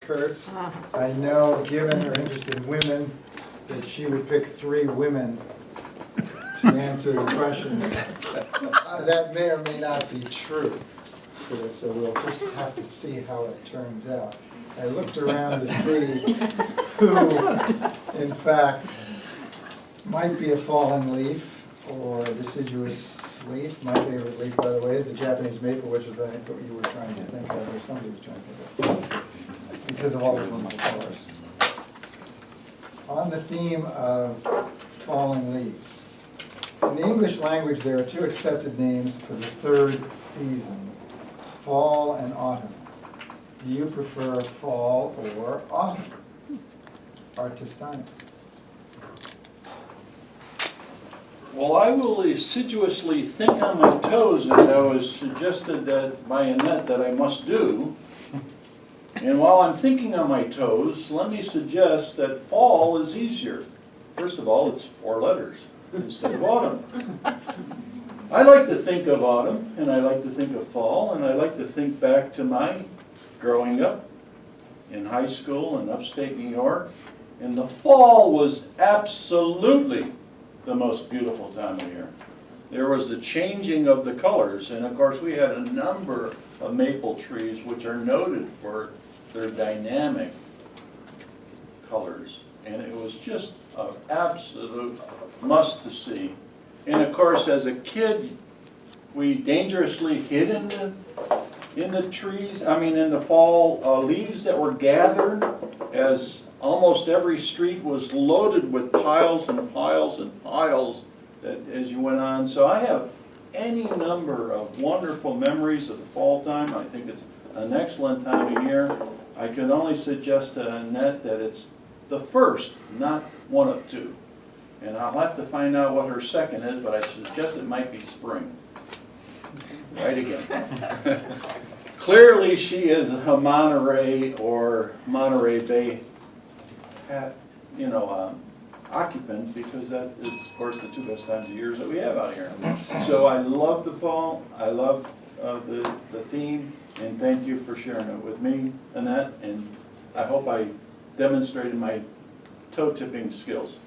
Kurtz. I know, given her interest in women, that she would pick 3 women to answer the question. That may or may not be true. So we'll just have to see how it turns out. I looked around to see who, in fact, might be a fallen leaf or a deciduous leaf. My favorite leaf, by the way, is the Japanese maple, which is I think what you were trying to think of, or somebody was trying to think of, because of all the wonderful colors. On the theme of fallen leaves, in the English language there are 2 accepted names for the 3rd season, fall and autumn. Do you prefer fall or autumn? Testani. Well, I will assiduously think on my toes, as I was suggested that by Annette that I must do. And while I'm thinking on my toes, let me suggest that fall is easier. First of all, it's 4 letters instead of autumn. I like to think of autumn, and I like to think of fall, and I like to think back to my growing up in high school in upstate New York. And the fall was absolutely the most beautiful time of year. There was the changing of the colors, and of course we had a number of maple trees which are noted for their dynamic colors, and it was just an absolute must to see. And of course, as a kid, we dangerously hid in the trees, in the fall leaves that were gathered, as almost every street was loaded with piles and piles and piles that as you went on. So I have any number of wonderful memories of the fall time. I think it's an excellent time of year. I can only suggest to Annette that it's the first, not one of 2. And I'll have to find out what her second is, but I suggest it might be spring. Right again. Clearly she is a Monterey or Monterey Bay occupant, because that is, of course, the 2 best times of years that we have out here. So I love the fall, I love the theme, and thank you for sharing it with me, Annette, and I hope I demonstrated my toe-tipping skills.